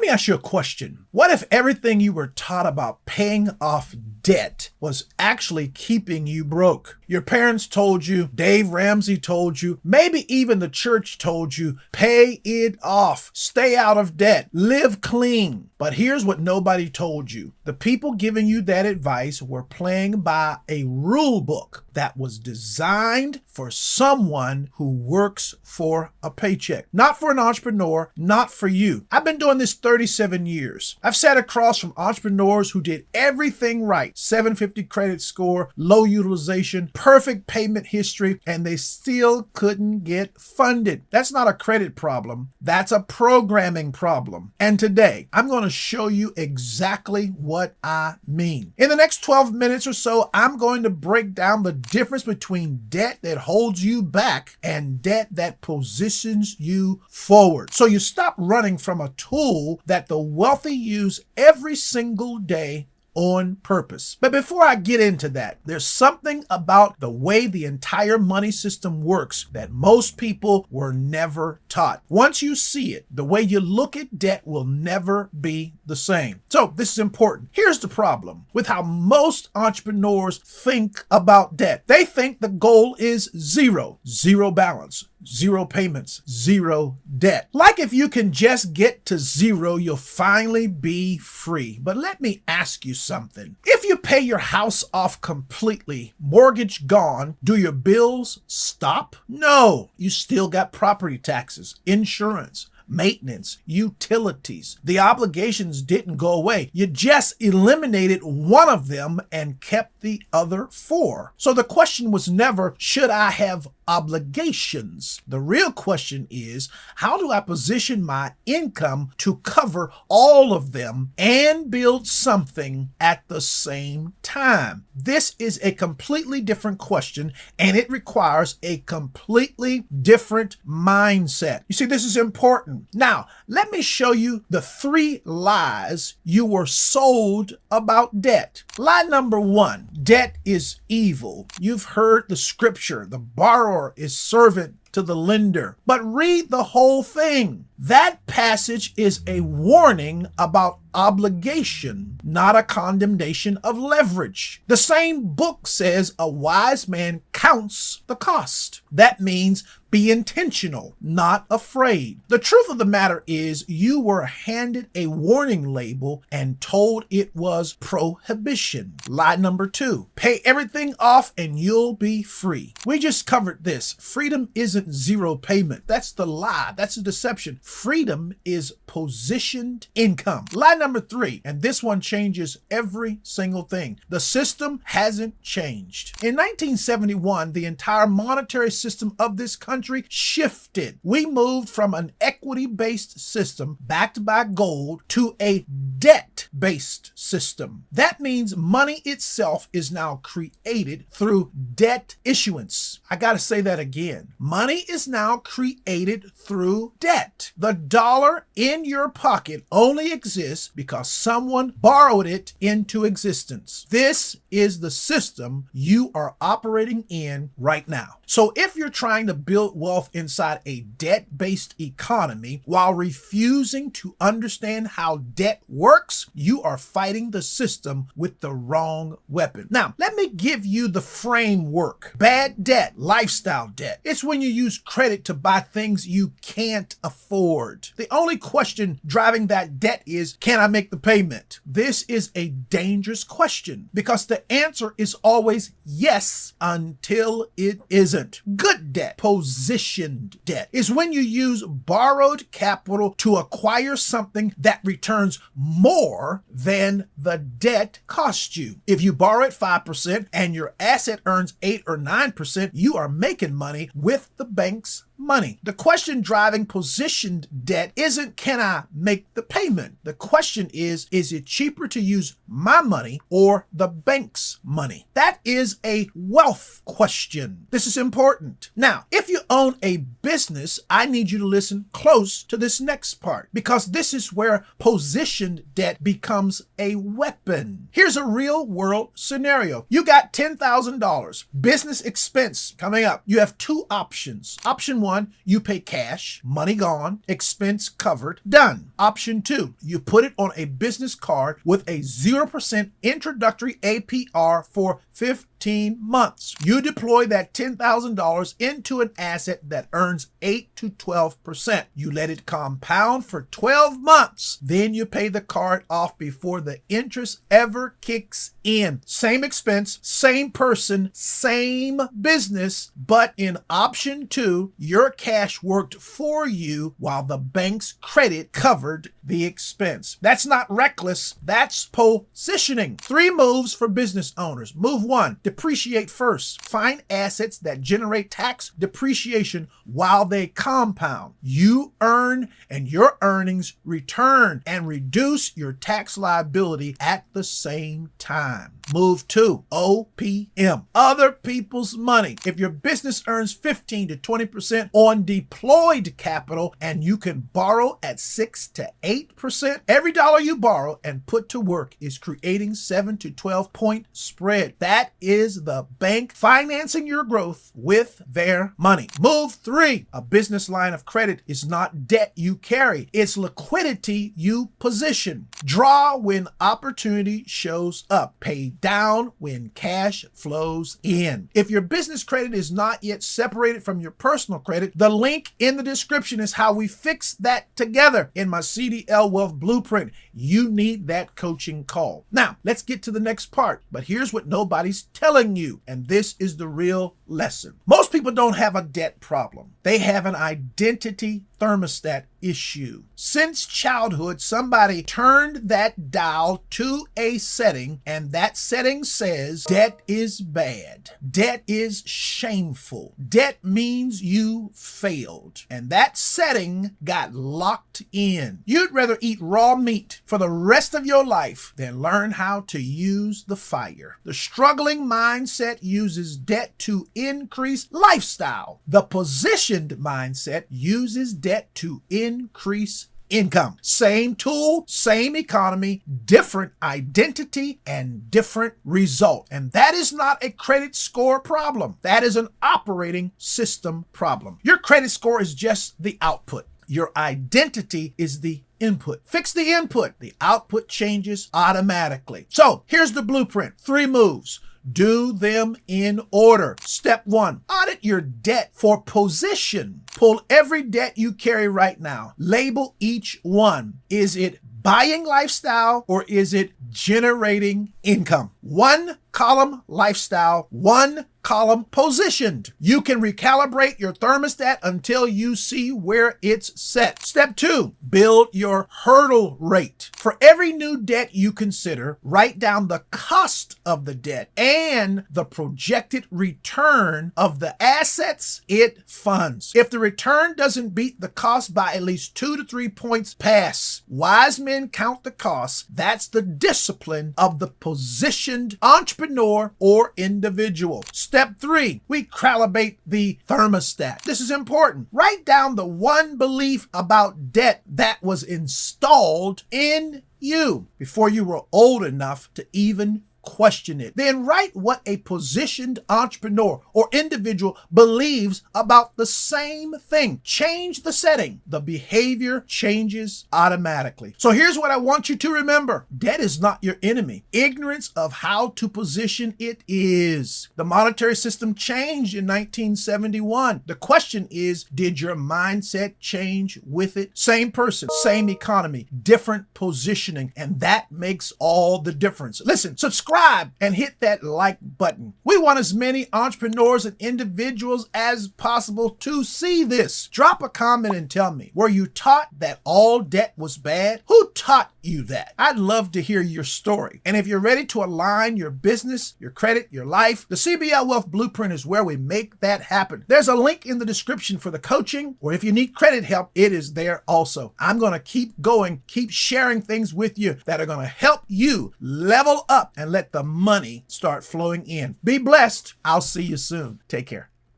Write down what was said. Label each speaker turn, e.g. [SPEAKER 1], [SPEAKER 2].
[SPEAKER 1] me ask you a question. What if everything you were taught about paying off debt was actually keeping you broke? Your parents told you, Dave Ramsey told you, maybe even the church told you, pay it off, stay out of debt, live clean. But here's what nobody told you. The people giving you that advice were playing by a rule book that was designed for someone who works for a paycheck. Not for an entrepreneur, not for you. I've been doing this 37 years. I've sat across from entrepreneurs who did everything right. 750 credit score, low utilization, perfect payment history, and they still couldn't get funded. That's not a credit problem. That's a programming problem. And today, I'm going to show you exactly what I mean. In the next 12 minutes or so, I'm going to break down the difference between debt that holds you back and debt that positions you forward. So you stop running from a tool that the wealthy use every single day on purpose. But before I get into that, there's something about the way the entire money system works that most people were never taught. Once you see it, the way you look at debt will never be the same. So this is important. Here's the problem with how most entrepreneurs think about debt. They think the goal is zero balance, zero payments, zero debt. Like if you can just get to zero, you'll finally be free. But let me ask you something. If you pay your house off completely, mortgage gone, do your bills stop? No, you still got property taxes, insurance, maintenance, utilities. The obligations didn't go away. You just eliminated one of them and kept the other four. So the question was never, should I have obligations? The real question is, how do I position my income to cover all of them and build something at the same time? This is a completely different question, and it requires a completely different mindset. You see, this is important. Now, let me show you the 3 lies you were sold about debt. Lie number 1, debt is evil. You've heard the scripture, the borrower is servant to the lender. But read the whole thing. That passage is a warning about obligation, not a condemnation of leverage. The same book says a wise man counts the cost. That means be intentional, not afraid. The truth of the matter is you were handed a warning label and told it was prohibition. Lie number 2, pay everything off and you'll be free. We just covered this. Freedom isn't zero payment. That's the lie. That's the deception. Freedom is positioned income. Lie number 3, and this one changes every single thing. The system hasn't changed. In 1971, the entire monetary system of this country shifted. We moved from an equity-based system backed by gold to a debt-based system. That means money itself is now created through debt issuance. I gotta say that again. Money is now created through debt. The dollar in your pocket only exists because someone borrowed it into existence. This is the system you are operating in right now. So if you're trying to build wealth inside a debt-based economy while refusing to understand how debt works, you are fighting the system with the wrong weapon. Now, let me give you the framework. Bad debt, lifestyle debt. It's when you use credit to buy things you can't afford. The only question driving that debt is, can I make the payment? This is a dangerous question because the answer is always yes until it isn't. Good debt, positioned debt, is when you use borrowed capital to acquire something that returns more than the debt cost you. If you borrow at 5% and your asset earns 8 or 9%, you are making money with the bank's money. The question driving positioned debt isn't, can I make the payment? The question is it cheaper to use my money or the bank's money? That is a wealth question. This is important. Now, if you own a business, I need you to listen close to this next part because this is where positioned debt becomes a weapon. Here's a real world scenario. You got $10,000 business expense coming up. You have 2 options. Option 1, 1, you pay cash, money gone, expense covered, done. Option 2, you put it on a business card with a 0% introductory APR for 15 months. You deploy that $10,000 into an asset that earns 8 to 12%. You let it compound for 12 months. Then you pay the card off before the interest ever kicks in. Same expense, same person, same business, but in option 2, your cash worked for you while the bank's credit covered the expense. That's not reckless, that's positioning. 3 moves for business owners. Move 1, depreciate first. Find assets that generate tax depreciation while they compound. You earn and your earnings return and reduce your tax liability at the same time. Move 2, OPM, other people's money. If your business earns 15 to 20% on deployed capital and you can borrow at 6 to 8%, every dollar you borrow and put to work is creating 7 to 12 point spread. That is the bank financing your growth with their money. Move 3, a business line of credit is not debt you carry, it's liquidity you position. Draw when opportunity shows up. Pay down when cash flows in. If your business credit is not yet separated from your personal credit, the link in the description is how we fix that together in my CDL Wealth Blueprint. You need that coaching call. Now, let's get to the next part, but here's what nobody's telling you, and this is the real lesson. Most people don't have a debt problem. They have an identity thermostat issue. Since childhood, somebody turned that dial to a setting, and that setting says debt is bad. Debt is shameful. Debt means you failed. And that setting got locked in. You'd rather eat raw meat for the rest of your life than learn how to use the fire. The struggling mindset uses debt to increase lifestyle. The positioned mindset uses debt to increase income. Same tool, same economy, different identity, and different result. And that is not a credit score problem. That is an operating system problem. Your credit score is just the output. Your identity is the input. Fix the input. The output changes automatically. So here's the blueprint. 3 moves. Do them in order. Step 1, audit your debt for position. Pull every debt you carry right now. Label each one. Is it buying lifestyle or is it generating income? 1 column lifestyle, 1 column positioned. You can recalibrate your thermostat until you see where it's set. Step 2, build your hurdle rate. For every new debt you consider, write down the cost of the debt and the projected return of the assets it funds. If the return doesn't beat the cost by at least 2 to 3 points, pass. Wise men count the cost. That's the discipline of the positioned entrepreneur or individual. Step 3, we calibrate the thermostat. This is important. Write down the one belief about debt that was installed in you before you were old enough to even question it. Then write what a positioned entrepreneur or individual believes about the same thing. Change the setting. The behavior changes automatically. So here's what I want you to remember. Debt is not your enemy. Ignorance of how to position it is. The monetary system changed in 1971. The question is, did your mindset change with it? Same person, same economy, different positioning, and that makes all the difference. Listen, subscribe and hit that like button. We want as many entrepreneurs and individuals as possible to see this. Drop a comment and tell me, were you taught that all debt was bad? Who taught you that? I'd love to hear your story. And if you're ready to align your business, your credit, your life, the CBL Wealth Blueprint is where we make that happen. There's a link in the description for the coaching, or if you need credit help, it is there also. I'm going to keep going, keep sharing things with you that are going to help you level up and let the money start flowing in. Be blessed. I'll see you soon. Take care.